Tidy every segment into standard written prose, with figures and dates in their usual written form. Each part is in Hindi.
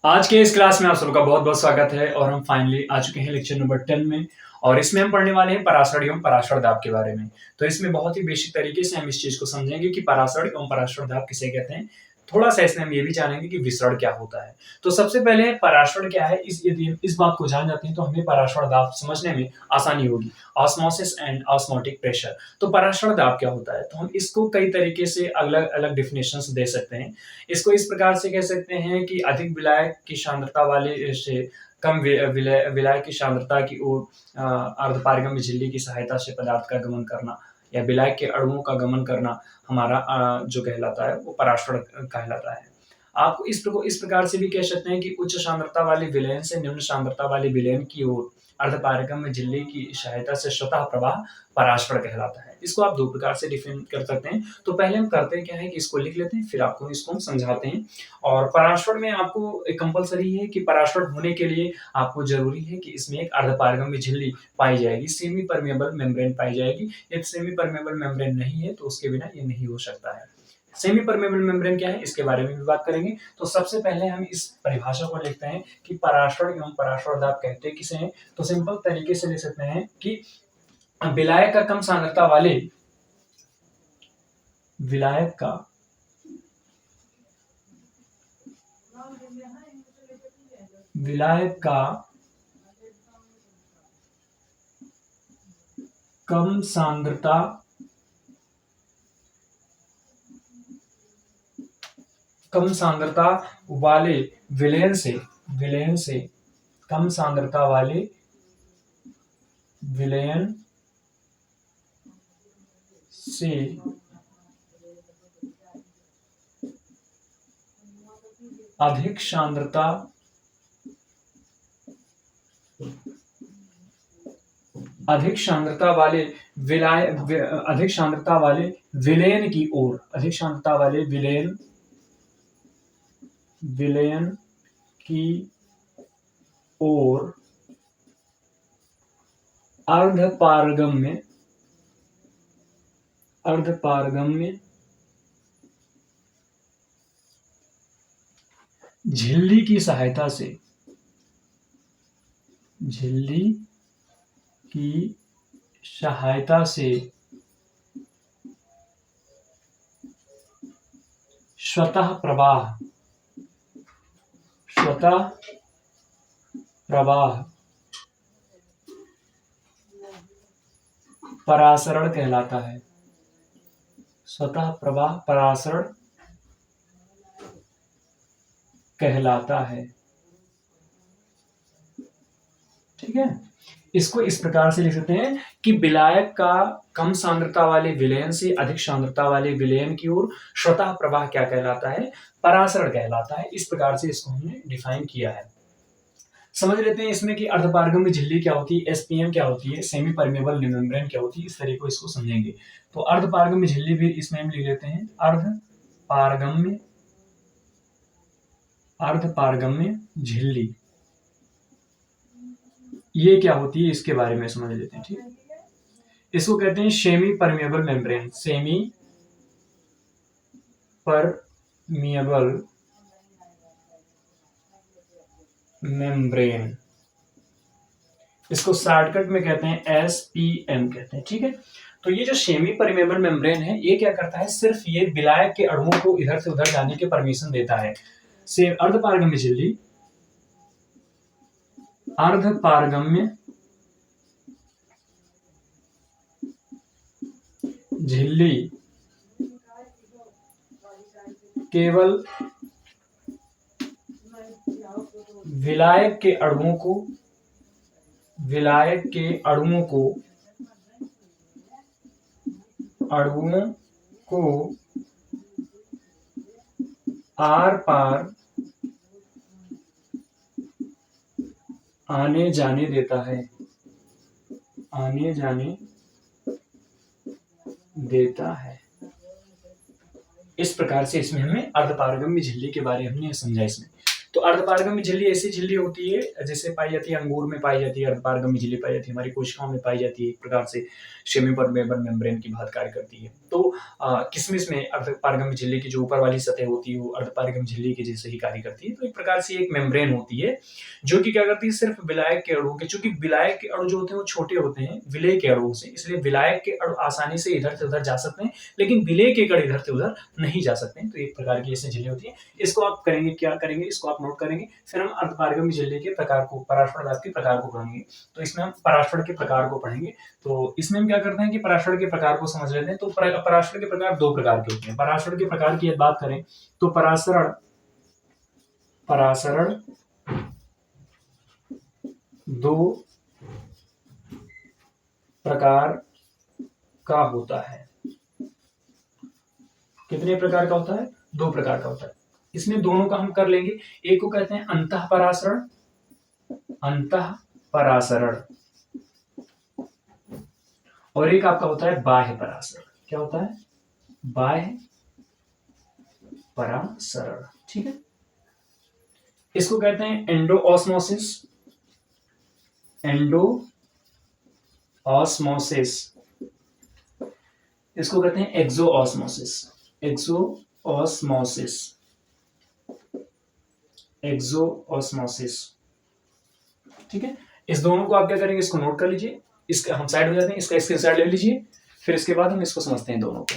आज के इस क्लास में आप सबका बहुत बहुत स्वागत है और हम फाइनली आ चुके हैं लेक्चर नंबर 10 में। और इसमें हम पढ़ने वाले हैं पराशर एवं पराशर दाब के बारे में। तो इसमें बहुत ही बेसिक तरीके से हम इस चीज को समझेंगे कि पराशर एवं पराशर दाब किसे कहते हैं। थोड़ा सा इसमें हम ये भी जानेंगे कि विसरण क्या होता है। तो सबसे पहले पराशर क्या है, यदि हम इस बात को जान जाते हैं तो हमें पराशर दाब समझने में आसानी होगी। Osmosis and osmotic pressure. तो पराशर दाब क्या होता है, तो हम इसको कई तरीके से अलग अलग डिफिनेशंस दे सकते हैं। इसको इस प्रकार से कह सकते हैं कि अधिक विलायक की सांद्रता वाले से कम विलायक की सांद्रता की ओर अर्धपारगम्य झिल्ली की सहायता से पदार्थ का गमन करना या विलायक के अणुओं का गमन करना हमारा जो कहलाता है वो पराशर कहलाता है। आप इसको इस प्रकार से भी कह सकते हैं कि उच्च सांद्रता वाले विलयन से निम्न सांद्रता वाले विलयन की ओर अर्धपारगम्य झिल्ली की सहायता से स्वतः प्रवाह पराशर कहलाता है। इसको आप दो प्रकार से डिफाइन कर सकते हैं। तो पहले हम करते क्या है कि इसको लिख लेते हैं, फिर आपको इसको हम समझाते हैं। और पराशर में आपको एक कंपलसरी है कि पराशर होने के लिए आपको जरूरी है कि इसमें एक अर्धपारगम्य झिल्ली पाई जाएगी, सेमी परमेबल मेम्ब्रेन पाई जाएगी। यदि सेमी परमेबल मेम्ब्रेन नहीं है तो उसके बिना ये नहीं हो सकता है। सेमी परमेबल मेम्ब्रेन क्या है इसके बारे में भी बात करेंगे। तो सबसे पहले हम इस परिभाषा को लिखते हैं कि पराशर एवं पराशर दाब कहते किसे हैं। तो सिंपल तरीके से लिख सकते हैं कि विलायक का कम सांद्रता वाले विलायक का कम सांद्रता वाले विलयन से कम सांद्रता वाले विलयन से अधिक सांद्रता वाले विलयन की ओर अर्धपारगम्य झिल्ली की सहायता से स्वतः प्रवाह परासरण कहलाता है। स्वतः प्रवाह परासरण कहलाता है। ठीक है, इसको इस प्रकार से लिख सकते हैं कि विलायक का कम सांद्रता वाले विलयन से अधिक सांद्रता वाले विलयन की ओर स्वतः प्रवाह क्या कहलाता है, परासरण कहलाता है। इस प्रकार से इसको हमने डिफाइन किया है। समझ लेते हैं इसमें कि अर्धपारगम्य झिल्ली क्या होती है, एसपीएम क्या होती है, सेमी परमेबल मेम्ब्रेन क्या होती है, इस तरीके को इसको समझेंगे। तो अर्धपारगम्य झिल्ली भी इसमें हम लिख लेते हैं, अर्धपारगम्य झिल्ली ये क्या होती है इसके बारे में समझ लेते हैं। ठीक है, इसको कहते हैं semi permeable membrane. Semi permeable membrane, इसको शॉर्टकट में कहते हैं एसपीएम कहते हैं। ठीक है, तो ये जो सेमी परमेबल मेम्ब्रेन है ये क्या करता है, सिर्फ ये विलायक के अणुओं को इधर से उधर जाने की परमिशन देता है। अर्धपारगम्य झिल्ली केवल विलायक के अणुओं को आर पार आने जाने देता है। इस प्रकार से इसमें हमें अर्धपारगम्य झिल्ली के बारे में हमने समझा इसमें। तो अर्धपारगम्य झिल्ली ऐसी झिल्ली होती है जैसे पाई जाती है अंगूर में पाई जाती है, अर्धपारगम्य झिल्ली पाई जाती है, हमारी कोशिकाओं में पाई जाती है, एक प्रकार से सेमी परमेबल मेम्ब्रेन की भांति कार्य करती है। तो किशमिश में अर्धपारगम्य झिल्ली की जो ऊपर वाली सतह होती है वो अर्धपारगम्य झिल्ली के जैसे ही कार्य करती है। तो एक प्रकार से एक मेम्ब्रेन होती है जो कि क्या करती है, सिर्फ विलायक के अणुओं के, चूंकि विलायक के अणु जो होते हैं वो छोटे होते हैं विलेय के अणुओं से, इसलिए विलायक के अणु आसानी से इधर से उधर जा सकते हैं, लेकिन विलेय के कण इधर से उधर नहीं जा सकते हैं। तो एक प्रकार की ऐसी झिल्ली होती है। इसको आप करेंगे, क्या करेंगे, इसको आप नोट करेंगे। फिर हम अर्धपारगम्य झिल्ली के प्रकार को, पराशर दाब के प्रकार को पढ़ेंगे। तो इसमें हम पराशर के प्रकार को पढ़ेंगे। तो इसमें हम क्या करते हैं कि पराशर के प्रकार को समझ लेते हैं। तो पराशर के प्रकार दो प्रकार के होते हैं। पराशर के प्रकार की बात करें तो पराशरण दो प्रकार का होता है। कितने प्रकार का होता है? दो प्रकार का होता है। इसमें दोनों का हम कर लेंगे। एक को कहते हैं अंतःपरासरण, और एक आपका होता है बाह्य परासरण। क्या होता है? बाह्य परासरण। ठीक है, इसको कहते हैं एंडोऑस्मोसिस, इसको कहते हैं एक्सोऑस्मोसिस। ठीक है, इस दोनों को आप क्या करेंगे, इसको नोट कर लीजिए। इसका हम साइड हो जाते हैं, इसका स्क्रीनशॉट ले लीजिए, फिर इसके बाद हम इसको समझते हैं दोनों को।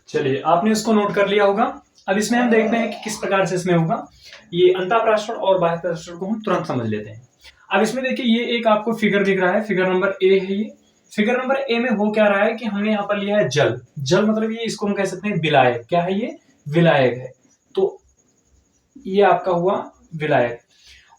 चलिए, आपने इसको नोट कर लिया होगा। अब इसमें हम देखते हैं कि किस प्रकार से इसमें होगा। ये अंतःपरासरण और बाह्य परासरण को हम तुरंत समझ लेते हैं। अब इसमें देखिए, ये एक आपको फिगर दिख रहा है, फिगर नंबर ए है। ये फिगर नंबर ए में हो क्या रहा है कि हमने यहाँ पर लिया है जल। जल मतलब ये, इसको हम कह सकते हैं विलायक। क्या है ये? विलायक है। तो ये आपका हुआ विलायक।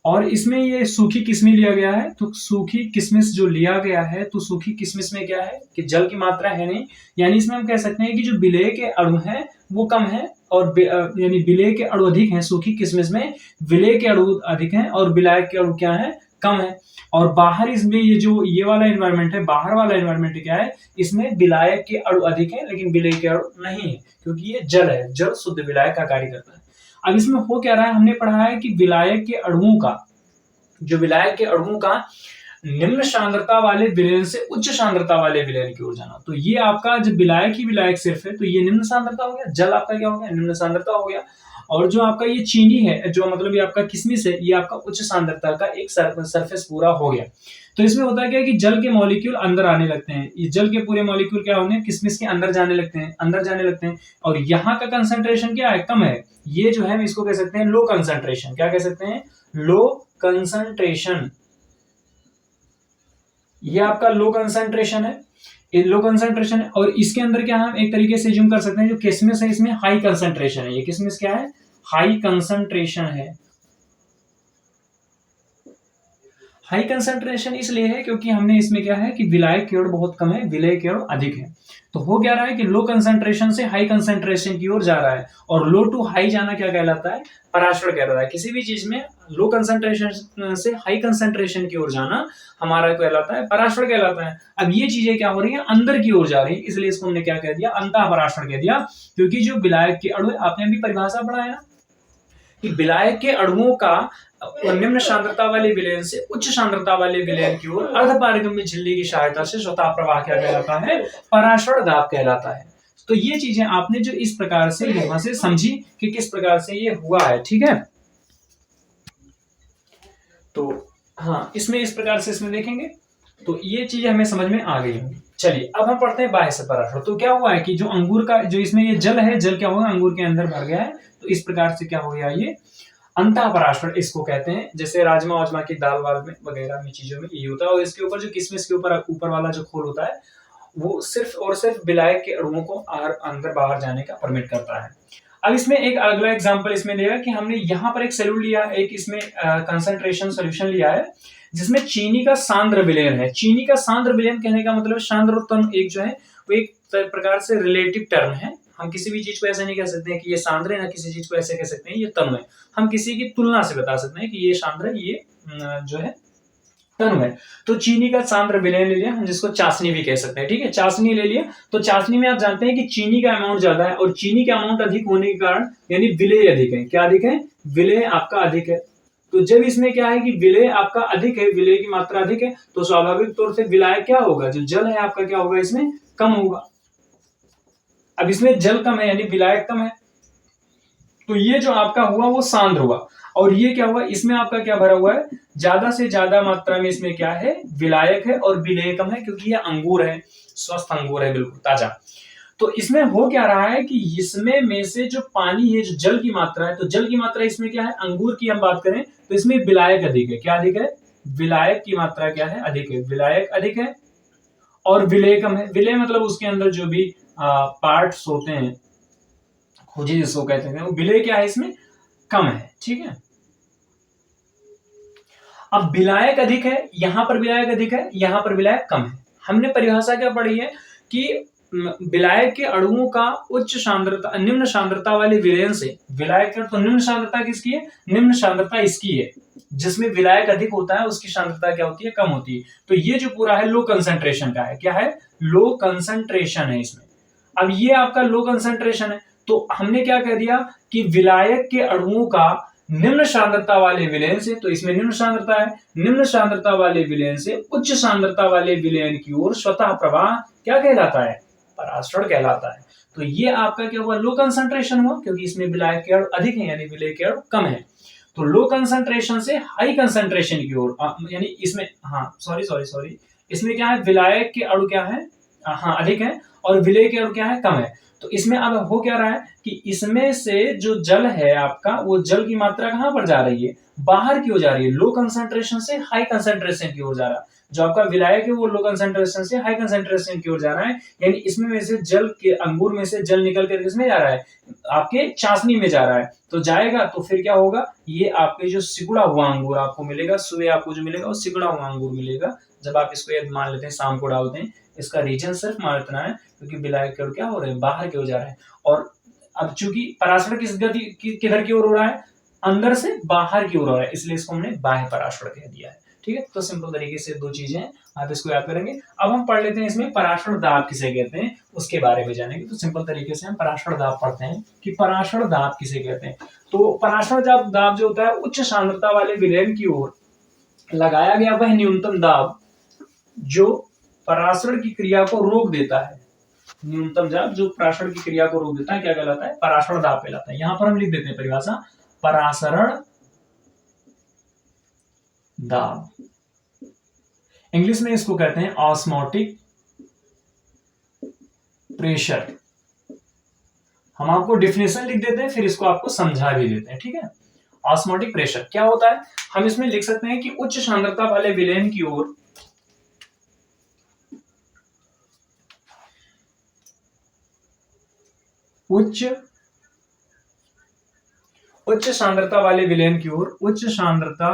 और इसमें ये सूखी किशमिश लिया गया है। तो सूखी किशमिश जो लिया गया है, तो सूखी किशमिश में क्या है कि जल की मात्रा है नहीं, यानी इसमें हम कह सकते हैं कि जो विलेय के अणु हैं वो कम है, और यानी विलेय के अणु अधिक हैं। सूखी किशमिश में विलेय के अणु अधिक हैं और विलायक के अणु क्या है? कम है। और बाहर इसमें ये जो ये वाला एनवायरमेंट है, बाहर वाला एनवायरमेंट क्या है, इसमें विलायक के अणु अधिक है लेकिन विलेय के अणु नहीं है, क्योंकि ये जल है। जल शुद्ध विलायक का कार्य करता है। अब इसमें हो क्या रहा है, हमने पढ़ा है कि विलायक के अणुओं का निम्न सांद्रता वाले विलयन से उच्च सांद्रता वाले विलयन की ओर जाना। तो ये आपका जब विलायक ही विलायक सिर्फ है तो ये निम्न सांद्रता हो गया, जल आपका क्या हो गया? निम्न सांद्रता हो गया। और जो आपका ये चीनी है, जो मतलब ये आपका किशमिश है, ये आपका उच्च सांद्रता का एक सरफेस पूरा हो गया। तो इसमें होता क्या है कि जल के मॉलिक्यूल अंदर आने लगते हैं। ये जल के पूरे मॉलिक्यूल क्या होंगे? किशमिश के अंदर जाने लगते हैं, और यहाँ का कंसंट्रेशन क्या है? कम है। ये जो है, हम इसको कह सकते हैं लो कंसंट्रेशन। क्या कह सकते हैं? Low concentration. ये आपका लो कंसंट्रेशन है, ये लो कंसंट्रेशन है। और इसके अंदर क्या हम एक तरीके से ज्यूम कर सकते हैं, जो किशमिश है इसमें हाई कंसंट्रेशन है। ये किशमिश क्या है? हाई कंसंट्रेशन है। हाई कंसंट्रेशन इसलिए है क्योंकि हमने इसमें क्या है कि विलायक के अणु बहुत कम है, विलेय के अणु अधिक है। तो हो क्या रहा है कि लो कंसंट्रेशन से हाई कंसंट्रेशन की ओर जा रहा है, और लो टू हाई जाना क्या कहलाता है? पराशरण कहलाता है। किसी भी चीज में लो कंसंट्रेशन से हाई कंसंट्रेशन की ओर जाना हमारा कहलाता है पराशरण कहलाता है। अब ये चीजें क्या हो रही है? अंदर की ओर जा रही है, इसलिए इसको हमने क्या कह दिया? अंतःपराशरण कह दिया। क्योंकि जो विलायक के अणु, आपने अभी परिभाषा पढ़ा है ना कि विलायक के अणुओं का निम्न सांद्रता वाले विलयन से उच्च सांद्रता वाले विलयन की ओर अर्धपारगम्य झिल्ली की सहायता से स्वतः प्रवाह क्या कहलाता है? पराशरण दाब कहलाता है। तो ये चीजें आपने जो इस प्रकार से यहां से समझी कि किस प्रकार से ये हुआ है। ठीक है, तो हाँ, इसमें इस प्रकार से इसमें देखेंगे तो ये चीजें हमें समझ में आ गई होंगी। चलिए, अब हम पढ़ते हैं बाह्य से पराशरण। तो क्या हुआ है कि जो अंगूर का, जो इसमें ये जल है, जल क्या होगा? अंगूर के अंदर भर गया है। तो इस प्रकार से क्या हो गया? ये अंतःपराशरण इसको कहते हैं। जैसे राजमा वाजमा की दाल वाल में वगैरह में चीजों में ये होता है। और इसके ऊपर जो किशमिश के ऊपर वाला जो खोल होता है, वो सिर्फ और सिर्फ विलायक के अणुओं को अंदर बाहर जाने का परमिट करता है। अब इसमें एक अगला एग्जांपल इसमें लिया कि हमने यहाँ पर एक सॉल्यूट लिया, एक इसमें कंसंट्रेशन सॉल्यूशन लिया है जिसमें चीनी का सांद्र विलयन है। चीनी का सांद्र विलयन कहने का मतलब सांद्र और तन्व एक जो है वो एक प्रकार से रिलेटिव टर्म है। हम किसी भी चीज को ऐसे नहीं कह सकते हैं कि ये सांद्र है, ना किसी चीज को ऐसे कह सकते हैं ये तन्व है। हम किसी की तुलना से बता सकते हैं कि ये सांद्र है, ये जो है टन में। तो चीनी का सांद्र विलयन ले लिया, हम जिसको चाशनी भी कह सकते हैं, ठीक है, चाशनी ले लिया। तो चाशनी में आप जानते हैं कि चीनी का अमाउंट ज्यादा है और चीनी का अमाउंट अधिक होने के कारण यानी विलेय अधिक है। क्या अधिक है? विलेय आपका अधिक है। तो जब इसमें क्या है कि विलेय आपका अधिक है, विलेय की मात्रा अधिक है, तो स्वाभाविक तौर से विलायक क्या होगा, जो जल है आपका क्या होगा, इसमें कम होगा। अब इसमें जल कम है यानी विलायक कम है, तो ये जो आपका हुआ वो सांद्र हुआ। और ये क्या हुआ, इसमें आपका क्या भरा हुआ है, ज्यादा से ज्यादा मात्रा में इसमें क्या है, विलायक है और विलेय कम है, क्योंकि ये अंगूर है, स्वस्थ अंगूर है, बिल्कुल ताजा। तो इसमें हो क्या रहा है कि इसमें में से जो पानी है, जो जल की मात्रा है, तो जल की मात्रा इसमें क्या है, अंगूर की हम बात करें तो इसमें विलायक अधिक है। क्या अधिक है? विलायक की मात्रा क्या है, अधिक है, विलायक अधिक है और विलेय कम है। विलेय मतलब उसके अंदर जो भी पार्ट्स होते हैं, खोजी जिसको कहते हैं, वो विलेय क्या है, इसमें कम है, ठीक है। अब विलायक अधिक है, यहां पर विलायक अधिक है, यहां पर विलायक कम है। हमने परिभाषा क्या पढ़ी है कि विलायक के अणुओं का उच्च सांद्रता निम्न सांद्रता वाले विलयन से, विलायक का तो निम्न सांद्रता किसकी है, निम्न सांद्रता इसकी है। जिसमें विलायक अधिक होता है उसकी सांद्रता क्या होती है, कम होती है। तो ये जो पूरा है लो कंसंट्रेशन का है। क्या है? लो कंसंट्रेशन है इसमें। अब ये आपका लो कंसंट्रेशन है, तो हमने क्या कह दिया कि विलायक के अणुओं का निम्न सांद्रता वाले विलयन से, तो इसमें निम्न सांद्रता है, निम्न सांद्रता वाले विलयन से उच्च सांद्रता वाले विलयन की ओर स्वतः प्रवाह क्या कहलाता है, परासरण कहलाता है। तो ये आपका क्या हुआ, लो कंसंट्रेशन हुआ, क्योंकि इसमें विलायक के अणु अधिक है यानी विलेय के अणु कम है। तो लो कंसंट्रेशन से हाई कंसंट्रेशन की ओर, यानी इसमें सॉरी इसमें क्या है, विलायक के अणु क्या है, हाँ अधिक है, और विलेय के अणु क्या है, कम है। तो इसमें अब हो क्या रहा है कि इसमें से जो जल है आपका, वो जल की मात्रा कहां पर जा रही है, बाहर की ओर जा रही है। लो कंसंट्रेशन से हाई कंसंट्रेशन की ओर जा रहा है। जो आपका विलायक है वो लो कंसंट्रेशन से हाई कंसंट्रेशन की ओर जा रहा है, यानी इसमें में से जल के अंगूर में से जल निकल कर किसमें जा रहा है, आपके चाशनी में जा रहा है। तो जाएगा तो फिर क्या होगा, ये आपके जो सिकुड़ा हुआ अंगूर आपको मिलेगा, सुबह आपको जो मिलेगा वो सिकुड़ा हुआ अंगूर मिलेगा। जब आप इसको यदि मान लेते हैं शाम को डालते हैं, इसका रीजन सिर्फ मान इतना है क्योंकि विलायक की ओर क्या हो रहे हैं, बाहर की ओर जा रहे हैं। और अब चूंकि पराशरण किस गति किधर की ओर हो रहा है, अंदर से बाहर की ओर हो रहा है, इसलिए इसको हमने बाह्य पराशरण कह दिया है। ठीक है, तो सिंपल तरीके से दो चीजें हैं, आप इसको याद करेंगे। अब हम पढ़ लेते हैं इसमें पराशरण दाब किसे कहते हैं, उसके बारे में जानेंगे। तो सिंपल तरीके से हम पराशरण दाब पढ़ते हैं कि पराशरण दाब किसे कहते हैं। तो पराशरण दाब जो होता है, उच्च सांद्रता वाले विलयन की ओर लगाया गया वह न्यूनतम दाब जो पराशरण की क्रिया को रोक देता है। न्यूनतम दाब जो पराशरण की क्रिया को रोक देता है क्या कहलाता है, पराशरण दाब कहलाता है। यहां पर हम लिख देते हैं परिभाषा, पराशरण दाब। इंग्लिश में इसको कहते हैं ऑस्मोटिक प्रेशर। हम आपको डिफिनेशन लिख देते हैं, फिर इसको आपको समझा भी देते हैं, ठीक है। ऑस्मोटिक प्रेशर क्या होता है, हम इसमें लिख सकते हैं कि उच्च सांद्रता वाले विलयन की ओर उच्च सांद्रता वाले विलयन की ओर उच्च सांद्रता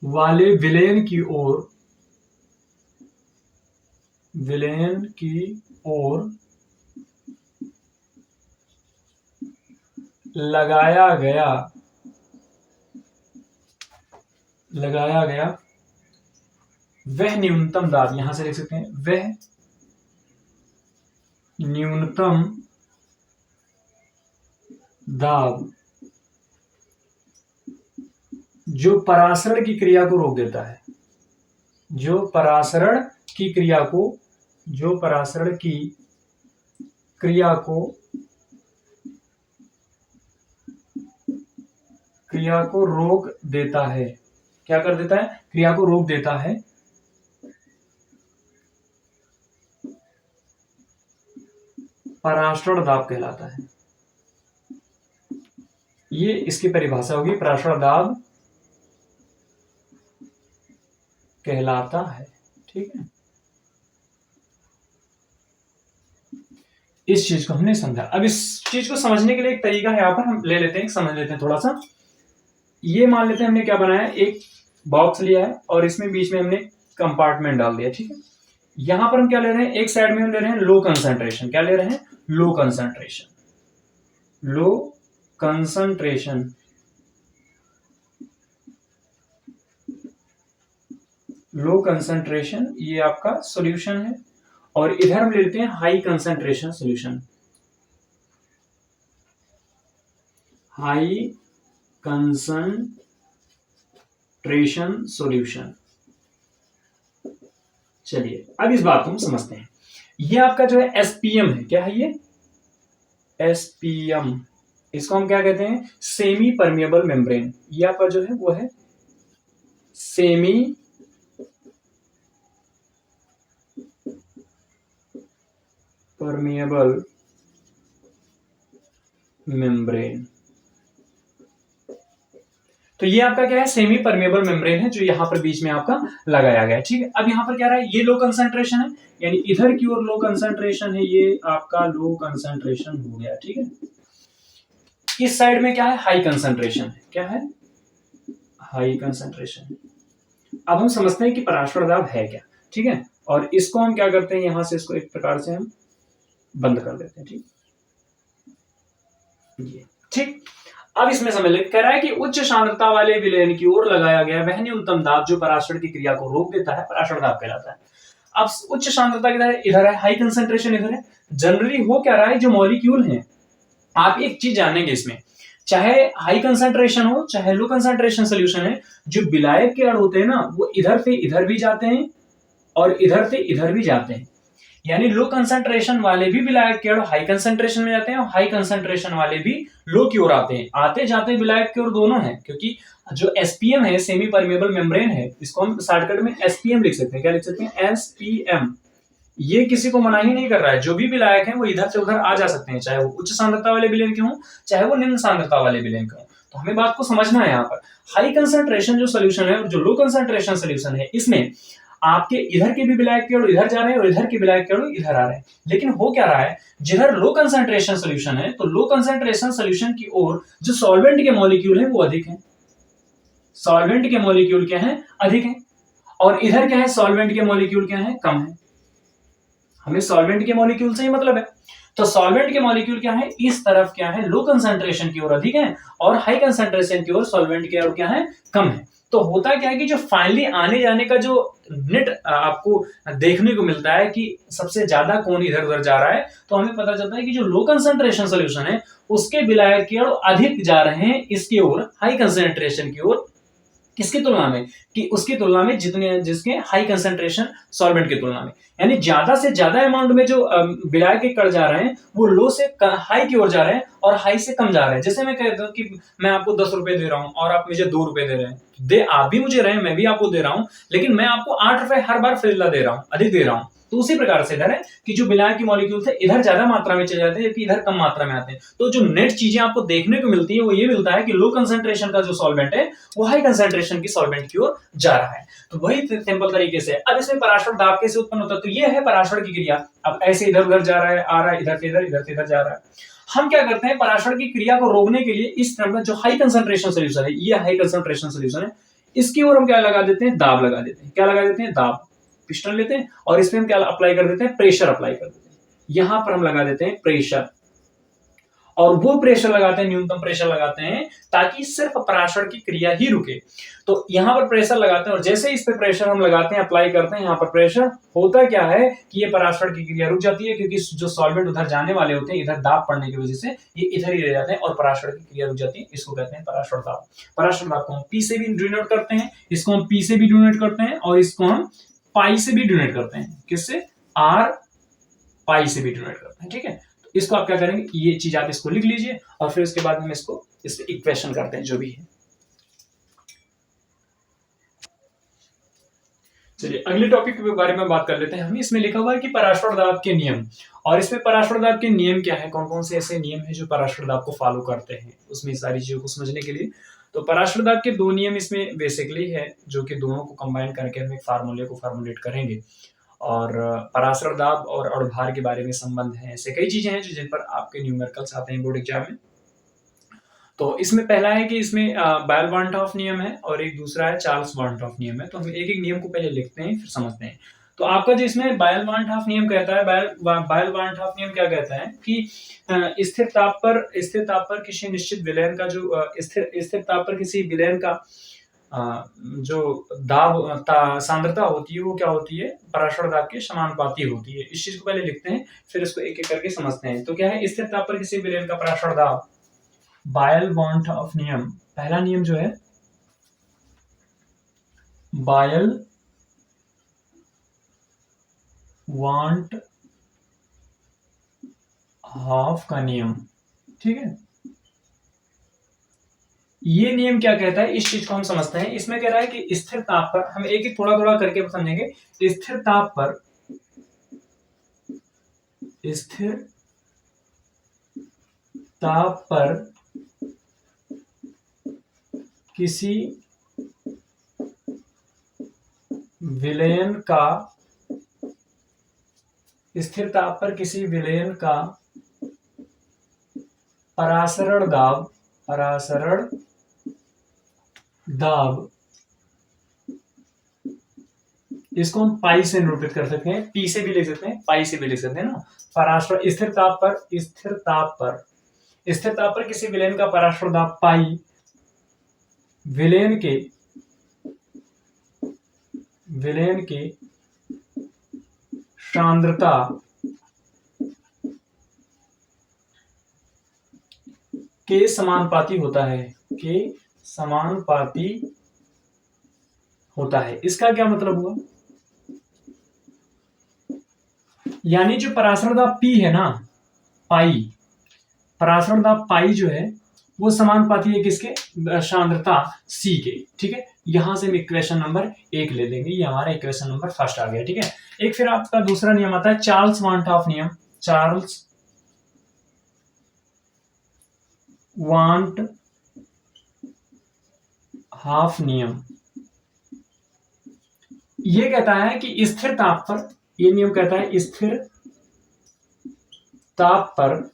वाले विलयन की ओर लगाया गया वह न्यूनतम दाब, यहां से लिख सकते हैं वह न्यूनतम दाब जो परासरण की क्रिया को रोक देता है, जो परासरण की क्रिया को रोक देता है। क्या कर देता है, क्रिया को रोक देता है। पराशरण दाब कहलाता है। ये इसकी परिभाषा होगी, पराशरण दाब कहलाता है, ठीक है। इस चीज को हमने समझा। अब इस चीज को समझने के लिए एक तरीका है, यहां पर हम ले लेते हैं, समझ लेते हैं थोड़ा सा। ये मान लेते हैं हमने क्या बनाया, एक बॉक्स लिया है और इसमें बीच में हमने कंपार्टमेंट डाल दिया, ठीक है। यहां पर हम क्या ले रहे हैं, एक साइड में हम ले रहे हैं लो कंसंट्रेशन। क्या ले रहे हैं, low concentration. Low concentration, low concentration, ये आपका सॉल्यूशन है। और इधर हम लेते हैं high concentration solution, high concentration solution. चलिए अब इस बात को हम समझते हैं। ये आपका जो है एसपीएम है, क्या है ये? एसपीएम, इसको हम क्या कहते हैं? Semi permeable membrane. ये आपका जो है वो है सेमी परमिएबल मेम्ब्रेन। तो ये आपका क्या है? सेमी परमिएबल मेम्ब्रेन है, जो यहाँ पर बीच में आपका लगाया गया है। ठीक है, अब यहाँ पर क्या रहा है? ये लो कंसंट्रेशन है, यानी इधर की ओर लो कंसंट्रेशन है, ये आपका लो कंसंट्रेशन हो गया। ठीक है, इस साइड में क्या है? हाई कंसंट्रेशन है। क्या है? High concentration. अब हम समझते हैं कि पराशर दाब है क्या। ठीक है, और इसको हम क्या करते हैं? यहां से इसको एक प्रकार से हम बंद कर देते हैं। ठीक, ये ठीक। अब इसमें समझ ले, कह रहा है कि उच्च सांद्रता वाले विलयन की ओर लगाया गया वह न्यूनतम दाब जो पराशर की क्रिया को रोक देता है, पराशर दाब कहलाता है। अब उच्च सांद्रता किधर है? इधर है, हाई कंसंट्रेशन इधर है। जनरली हो क्या रहा है? जो मॉलिक्यूल है, आप एक चीज जानेंगे इसमें, चाहे हाई कंसंट्रेशन हो चाहे लो कंसंट्रेशन सोल्यूशन है, जो विलायक के अणु होते हैं ना, वो इधर से इधर भी जाते हैं और इधर से इधर भी जाते हैं। यानी लो कंसंट्रेशन वाले भी विलायक के अणु हाई कंसंट्रेशन में जाते हैं और हाई कंसंट्रेशन वाले भी लो की ओर आते हैं। आते जाते विलायक की ओर दोनों हैं, क्योंकि जो एसपीएम है, सेमी परमेबल मेम्ब्रेन है, इसको हम शॉर्टकट में एसपीएम लिख सकते हैं। क्या लिख सकते हैं? एसपीएम। ये किसी को मना ही नहीं कर रहा है, जो भी विलायक हैं वो इधर से उधर आ जा सकते हैं, चाहे वो उच्च सांद्रता वाले विलयन के हों चाहे वो निम्न सांद्रता वाले विलयन के हों। तो हमें बात को समझना है यहाँ पर। हाई कंसंट्रेशन जो सोल्यूशन है और जो लो कंसंट्रेशन सोल्यूशन है, इसमें आपके इधर के भी विलायक के अणु इधर जा रहे हैं और इधर के विलायक के अणु इधर आ रहे हैं। लेकिन हो क्या रहा है? जिधर लो कंसंट्रेशन सोल्यूशन है, तो लो कंसंट्रेशन सोल्यूशन की ओर जो सॉल्वेंट के मॉलिक्यूल है वो अधिक है। सॉल्वेंट के मॉलिक्यूल क्या है? अधिक है। और इधर क्या है? सॉल्वेंट के मॉलिक्यूल क्या है? कम है। हमें सॉल्वेंट के मॉलिक्यूल से ही मतलब है। तो सॉल्वेंट के मॉलिक्यूल क्या है? इस तरफ क्या है? लो कंसंट्रेशन की ओर अधिक है और हाई कंसंट्रेशन की ओर सॉल्वेंट की ओर क्या है? कम है। तो होता क्या है कि जो फाइनली आने जाने का जो नेट आपको देखने को मिलता है कि सबसे ज्यादा कौन इधर उधर जा रहा है, तो हमें पता चलता है कि जो लो कंसंट्रेशन सोल्यूशन है उसके विलायक की ओर अधिक जा रहे हैं, इसकी ओर हाई कंसंट्रेशन की ओर। किसकी तुलना में? कि उसकी तुलना में जितने जिसके हाई कंसंट्रेशन सॉल्वेंट की तुलना में। यानी ज्यादा से ज्यादा अमाउंट में जो विलायक के कण जा रहे हैं वो लो से हाई की ओर जा रहे हैं और हाई से कम जा रहे हैं। जैसे मैं कहता हूं कि मैं आपको 10 रुपए दे रहा हूं और आप मुझे 2 रुपए दे रहे हैं, दे आप भी मुझे रहे हैं, मैं भी आपको दे रहा हूं, लेकिन मैं आपको 8 रुपए हर बार फिल्ला दे रहा हूं, अधिक दे रहा हूं। तो उसी प्रकार से इधर है कि जो विलायक के मॉलिक्यूल थे इधर ज्यादा मात्रा में चले जाते हैं, जबकि इधर कम मात्रा में आते हैं। तो जो नेट चीजें आपको देखने को मिलती है वो ये मिलता है कि लो कंसंट्रेशन का जो सॉल्वेंट है वो हाई कंसंट्रेशन की सॉल्वेंट की ओर जा रहा है। तो वही सिंपल तरीके से अब इसमें पराशर दाब कैसे उत्पन्न होता है? तो ये है पराशर की क्रिया। अब ऐसे इधर उधर जा रहा है, आ रहा है, इधर से इधर जा रहा है। हम क्या करते हैं? पराशर की क्रिया को रोकने के लिए इस तरह जो हाई कंसंट्रेशन सोल्यूशन है, ये हाई कंसंट्रेशन सोल्यूशन है, इसकी ओर हम क्या लगा देते हैं? दाब लगा देते हैं। क्या लगा देते हैं? दाब। पिस्टन लेते हैं और इसमें हम क्या अप्लाई कर देते हैं? प्रेशर अप्लाई कर देते हैं। यहां पर हम लगा देते हैं प्रेशर, और वो प्रेशर लगाते हैं, न्यूनतम प्रेशर लगाते हैं ताकि सिर्फ पराशर की क्रिया ही रुके। तो यहां पर प्रेशर लगाते हैं और जैसे इस पे प्रेशर हम लगाते हैं, अप्लाई करते हैं यहां पर प्रेशर, होता क्या है कि ये पराशर की क्रिया रुक जाती है, क्योंकि जो सॉल्वेंट उधर जाने वाले होते हैं, इधर दाब पड़ने की वजह से ये इधर ही रह जाते हैं और पराशर की क्रिया रुक जाती है। इसको कहते हैं पराशर दाब। पराशर दाब को हम पी से भी डिनोट करते हैं, इसको हम पी से भी डिनोट करते हैं और इसको हम पाई से भी डिनोट करते हैं। किससे? आर पाई से भी डिनोट करते हैं। ठीक है, इसको आप क्या करेंगे? ये चीज आप इसको लिख लीजिए और फिर उसके बाद हम इसको इस इक्वेशन करते हैं जो भी है। चलिए अगले टॉपिक के बारे में बात कर लेते हैं। हम इसमें लिखा हुआ है कि पराशर दाब के नियम, और इसमें पराशर दाब के नियम क्या है, कौन कौन से ऐसे नियम है जो पराशर दाब को फॉलो करते हैं, उसमें सारी चीजों को समझने के लिए। तो पराशर दाब के 2 नियम इसमें बेसिकली है, जो कि दोनों को कंबाइन करके हम एक फार्मूले को फॉर्मुलेट करेंगे। और पराशर दाब और अणुभार के बारे में संबंध है, ऐसे कई चीजें हैं जो जिन पर आपके न्यूमेरिकल्स आते हैं बोर्ड एग्जाम में। तो इसमें पहला है कि इसमें बायल वांटॉफ नियम है और एक दूसरा है चार्ल्स वांटॉफ नियम है। तो हम एक एक नियम को पहले लिखते हैं फिर समझते हैं। तो आपका जो इसमें बायल-वार्नहाफ नियम कहता है, बायल-वार्नहाफ नियम क्या कहता है कि स्थिर ताप पर किसी निश्चित विलयन का जो स्थिर ताप पर किसी विलयन का जो सांद्रता होती है वो क्या होती है, पराशर दाब के समानुपाती होती है। इस चीज को पहले लिखते हैं, फिर इसको एक एक करके समझते हैं। तो क्या है स्थिर ताप पर किसी विलयन का पराशर दाब, बायल-वार्नहाफ नियम, पहला नियम जो है बायल-वार्नहाफ का नियम, ठीक है। ये नियम क्या कहता है, इस चीज को हम समझते हैं। इसमें कह रहा है कि स्थिर ताप पर, हम एक एक थोड़ा थोड़ा करके समझेंगे। स्थिर ताप पर किसी विलयन का, स्थिर ताप पर किसी विलयन का परासरण दाब, इसको हम पाई से निरूपित कर सकते हैं, पी से भी लिख सकते हैं, पाई से भी लिख सकते हैं ना। पराशर स्थिर ताप पर किसी विलयन का पराशर दाब पाई, विलयन के सांद्रता के समानुपाती होता है। इसका क्या मतलब हुआ, यानी जो पराशर दाब P है ना, पाई, पराशर दाब पाई जो है वो समानुपाती है किसके, सांद्रता C के, ठीक है। यहां से हम इक्वेशन नंबर 1 ले लेंगे, ये हमारा इक्वेशन नंबर फर्स्ट आ गया, ठीक है। एक फिर आपका दूसरा नियम आता है चार्ल्स-वार्नहाफ नियम, चार्ल्स-वार्नहाफ नियम। ये कहता है कि स्थिर ताप पर, ये नियम कहता है स्थिर ताप पर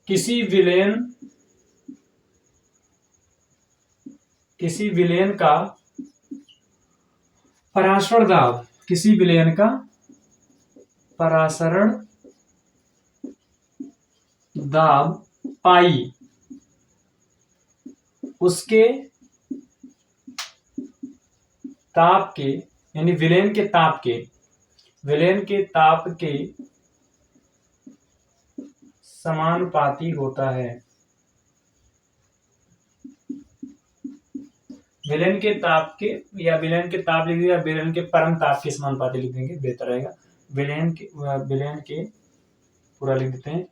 किसी विलयन का पराशर दाब, किसी विलयन का परासरण दाब पाई, उसके ताप के, यानी विलयन के ताप के समानुपाती होता है। विलयन के ताप के, या विलयन के ताप लिख दिया, विलयन के परम ताप के समानुपाती लिख देंगे, बेहतर रहेगा। विलयन के पूरा लिख देते हैं,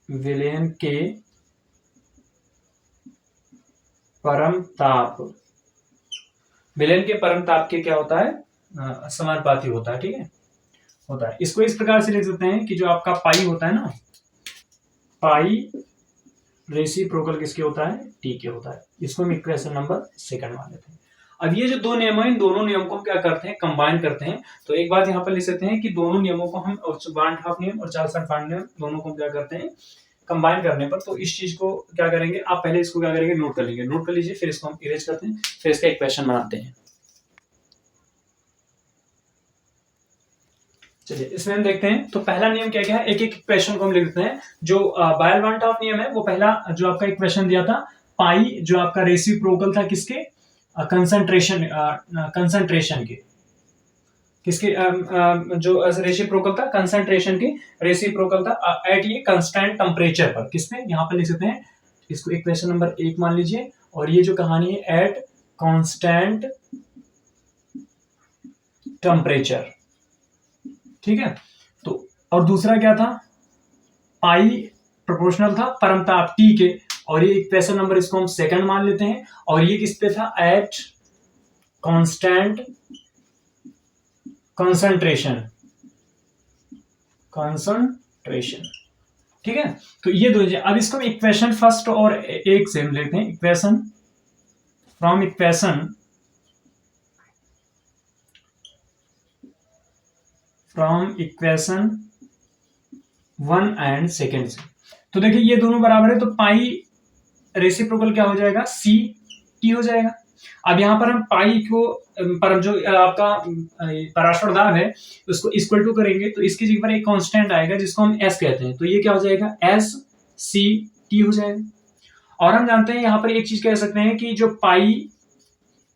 विलयन के परम ताप, विलयन के परम ताप के क्या होता है, समानुपाती होता है, ठीक है, होता है। इसको इस प्रकार से लिख सकते हैं कि जो आपका पाई होता है ना, पाई रेसिप्रोकल किसके होता है, टी के होता है। इसको हम इक्वेशन नंबर 2 मान लेते हैं। अब ये जो दो नियम है, इन दोनों नियम को हम क्या करते हैं, कंबाइन करते हैं। तो एक बात यहाँ पर लिख सकते हैं कि दोनों नियमों को हम, वार्नहाफ नियम और चार्ल्स-वार्नहाफ नियम, दोनों को हम क्या करते हैं, कंबाइन करने पर, तो इस चीज को क्या करेंगे, आप पहले इसको क्या करेंगे, नोट कर लेंगे, नोट कर लीजिए, फिर इसको हम इरेज करते हैं, फिर इसका इक्वेशन बनाते हैं। चलिए इसमें हम देखते हैं। तो पहला नियम क्या क्या है, एक एक इक्वेशन को हम लिख देते हैं। जो बायल-वार्नहाफ नियम है, वो पहला जो आपका इक्वेशन दिया था, पाई जो आपका रेसिप्रोकल था किसके, कंसंट्रेशन के, किसके, जो रेसिप्रोकल था, कंसंट्रेशन के रेसिप्रोकल था एट ये कांस्टेंट टेम्परेचर पर, किसमें, यहां पर लिख सकते हैं, इसको इक्वेशन नंबर 1 मान लीजिए। और ये जो कहानी है एट कांस्टेंट टेम्परेचर, ठीक है। तो और दूसरा क्या था, पाई प्रोपोर्शनल था परम ताप टी के, और ये इक्वेशन नंबर, इसको हम सेकंड मान लेते हैं। और ये किस पे था, एट कांस्टेंट कंसंट्रेशन, ठीक है। तो ये दो, अब इसको इक्वेशन फर्स्ट और एक से हम लेते हैं, equation from equation 1 and second से। तो देखिए ये दोनों बराबर है, तो पाई रेसिप्रोकल क्या हो जाएगा, सी टी हो जाएगा। अब यहाँ पर हम पाई को पर जो आपका पराशर दाब है उसको इक्वल टू करेंगे तो इसकी जगह पर एक कांस्टेंट आएगा जिसको हम एस कहते हैं, तो ये क्या हो जाएगा, एस सी टी हो जाएगा। और हम जानते हैं यहाँ पर एक चीज कह सकते हैं कि जो पाई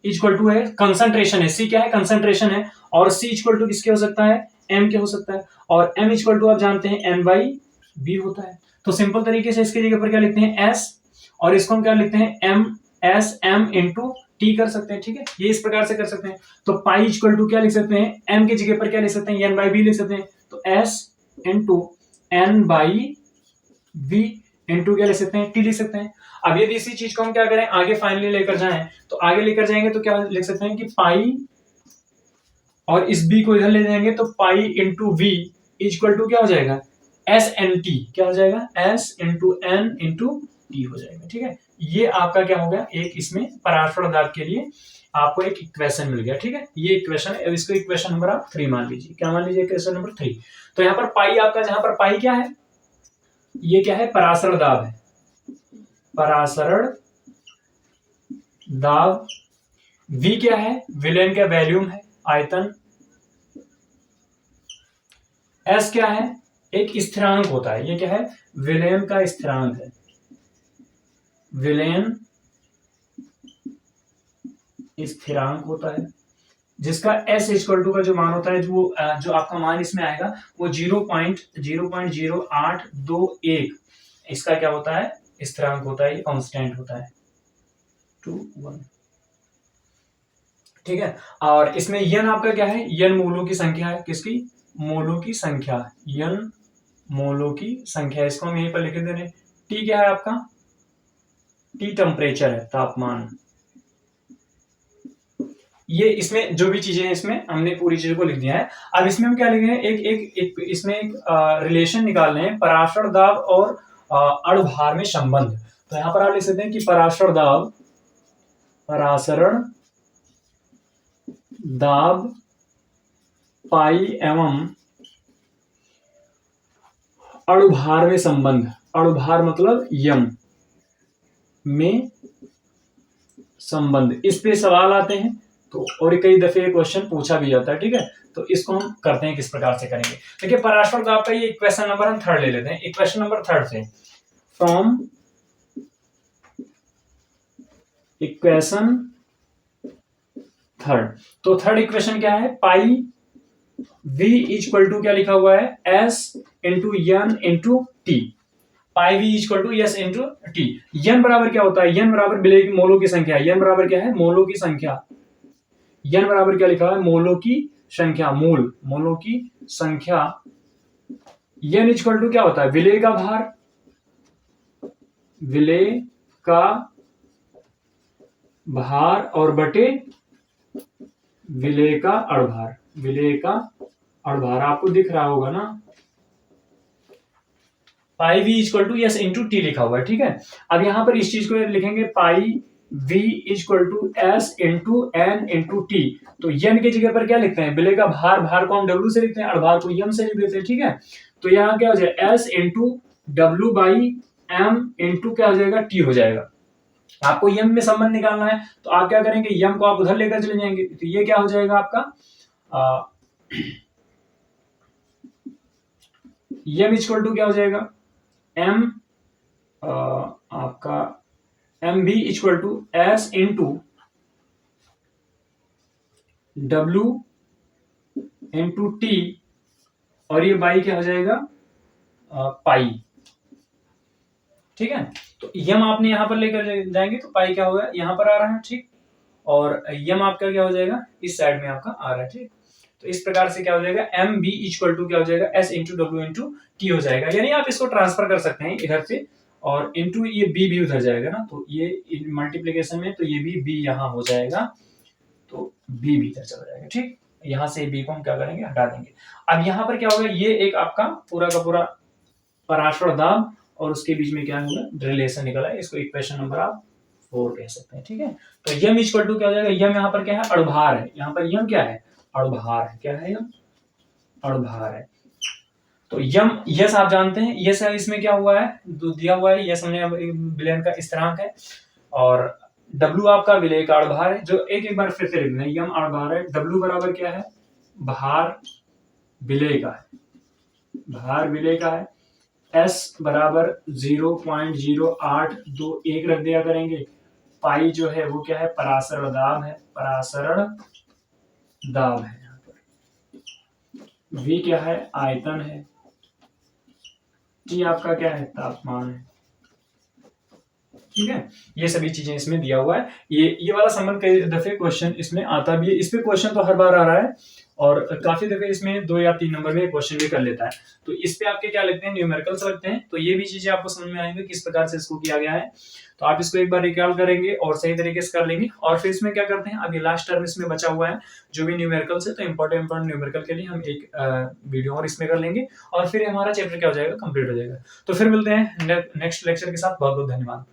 इक्वल टू है कंसंट्रेशन है, सी क्या है, कंसंट्रेशन है, और सी इक्वल टू किसके हो सकता है, एम के हो सकता है, और एम इक्वल टू आप जानते हैं एन बाई बी होता है। तो सिंपल तरीके से इसके जगह पर क्या लिखते हैं, एस, और इसको हम क्या लिखते हैं, M S M into T कर सकते हैं, ठीक है, ये इस प्रकार से कर सकते हैं। तो पाई इक्वल टू क्या लिख सकते हैं, एम की जगह पर क्या लिख सकते हैं, एन बाई बी लिख सकते हैं, तो S into N by B into क्या लिख सकते हैं, टी लिख सकते हैं। अब यदि इसी चीज को हम क्या करें, आगे फाइनली लेकर जाएं, तो आगे लेकर जाएंगे तो क्या लिख सकते हैं कि पाई, और इस बी को इधर ले जाएंगे तो pi into V equal to क्या हो जाएगा, एस एन टी, क्या हो जाएगा, S into N into T हो जाएगा, ठीक है। ये आपका क्या हो गया, एक इसमें पराशर दाब के लिए आपको एक इक्वेशन मिल गया, ठीक है, ये इक्वेशन है। इसको इक्वेशन नंबर आप 3 मान लीजिए, क्या मान लीजिए, इक्वेशन नंबर 3। तो यहाँ पर पाई आपका, जहां पर पाई क्या है, ये क्या है, पराशर दाब है, परासरण दाब। वी क्या है, विलेन का वॉल्यूम है, आयतन। एस क्या है, एक स्थिरांक होता है, ये क्या है, विलेन का स्थिरांक है, विलेन स्थिरांक होता है, जिसका एस इक्वल टू का जो मान होता है, जो आपका मान इसमें आएगा वो 0.0821 इसका क्या होता है, स्थिरांक होता है, कांस्टेंट होता है 2 1, ठीक है। और इसमें यन आपका क्या है, यन मोलों की संख्या है, किसकी, मोलों की संख्या, यन मोलों की संख्या, इसको हम यहीं पर लिख दे रहे हैं। टी क्या है आपका, टी टेम्परेचर है, तापमान। ये इसमें जो भी चीजें हैं इसमें हमने पूरी चीजों को लिख दिया है। अब इसमें हम क्या लिख रहे हैं, एक इसमें एक रिलेशन निकाल रहे हैं, पराशर दाब और अणुभार में संबंध। तो यहां पर आप लिख सकते हैं कि पराशर दाब, परासरण दाब पाई एवं अणुभार में संबंध, अणुभार मतलब यम में संबंध, इस पे सवाल आते हैं तो, और कई दफे क्वेश्चन पूछा भी जाता है, ठीक है। तो इसको हम करते हैं, किस प्रकार से करेंगे, देखिए पराशर दाब का ये इक्वेशन नंबर हम 3 ले लेते हैं, इक्वेशन नंबर 3 से, फ्रॉम इक्वेशन 3, तो 3rd इक्वेशन क्या है, पाई वी इक्वल टू क्या लिखा हुआ है, S into N into T, pi we equal to S into T. N बराबर क्या होता है, एन बराबर मिले मोलों की संख्या, एन बराबर क्या है, मोलों की संख्या, एन बराबर क्या लिखा है, मोलों की संख्या, मोल, मोलों की संख्या। एन इक्वल टू क्या होता है, विलेय का भार, विलेय का भार, और बटे विलेय का अणुभार, विलेय का अणुभार आपको दिख रहा होगा ना, pi we equal to S into t लिखा हुआ है, ठीक है। अब यहां पर इस चीज को लिखेंगे, pi we equal to S into N into t, तो एन की जगह पर क्या लिखते हैं, विलेय का भार, भार को हम डब्ल्यू से लिखते हैं, अणुभार को एम से लिख देते हैं, ठीक है। तो यहाँ क्या हो जाएगा, S into W by M into क्या हो जाएगा, टी हो जाएगा। आपको यम में संबंध निकालना है तो आप क्या करेंगे, यम को आप उधर लेकर चले जाएंगे, तो ये क्या हो जाएगा आपका, यम इक्वल टू क्या हो जाएगा, एम आपका M B equal to S into W into T, और ये बाई क्या हो जाएगा, पाई, ठीक है। तो यम आपने यहां पर लेकर जाएंगे तो पाई क्या होगा, यहां पर आ रहा है, ठीक, और यम आपका क्या हो जाएगा, इस साइड में आपका आ रहा है, ठीक। तो इस प्रकार से क्या हो जाएगा, एम बी इक्वल टू क्या हो जाएगा, S into W into T हो जाएगा, यानी आप इसको ट्रांसफर कर सकते हैं इधर से, और इंटू ये बी भी उधर जाएगा ना, तो ये मल्टीप्लीकेशन में, तो ये भी यहां हो जाएगा, तो बी भी इधर चला जाएगा, ठीक। यहां से बी को हम क्या करेंगे, हटा देंगे। अब यहां पर क्या होगा, ये एक आपका पूरा का पूरा पराशर दाब और उसके बीच में क्या होगा, रिलेशन निकला है, इसको इक्वेशन नंबर आप 4 कह सकते हैं, ठीक है। तो यम इक्वल टू क्या हो जाएगा, यम यहाँ पर क्या है, अणुभार है, यहाँ पर यम क्या है, अणुभार है, क्या है यम, अणुभार है। तो यम यस आप जानते हैं, यस है इसमें क्या हुआ है, दिया हुआ है यस हमने बिलियन का स्थिरांक है, और डब्ल्यू आपका विलेय का भार है, जो एक बार फिर से लिख लें, यम भार है, डब्ल्यू बराबर क्या है, भार विलेय का है, भार विलेय का है, एस बराबर 0.0821 रख दिया करेंगे, पाई जो है वो क्या है, परासरण दाब है, परासरण दाब है, यहाँ पर V क्या है, आयतन है, T आपका क्या है, तापमान है, ठीक है। ये सभी चीजें इसमें दिया हुआ है। ये वाला संबंध कई दफे क्वेश्चन इसमें आता भी है, इस पे क्वेश्चन तो हर बार आ रहा है, और काफी दफे इसमें 2 या 3 नंबर में क्वेश्चन भी कर लेता है। तो इस पे आपके क्या लगते हैं, न्यूमेरिकल्स लगते हैं। तो ये भी चीजें आपको समझ में आएंगे किस प्रकार से इसको किया गया है। तो आप इसको एक बार रिकॉल करेंगे और सही तरीके से कर लेंगे, और फिर इसमें क्या करते हैं, अभी लास्ट टर्म इसमें बचा हुआ है जो भी न्यूमेरिकल्स है, तो इंपॉर्टेंट न्यूमेरिकल के लिए हम एक वीडियो और इसमें कर लेंगे, और फिर हमारा चैप्टर क्या हो जाएगा, कंप्लीट हो जाएगा। तो फिर मिलते हैं नेक्स्ट लेक्चर के साथ। बहुत बहुत धन्यवाद।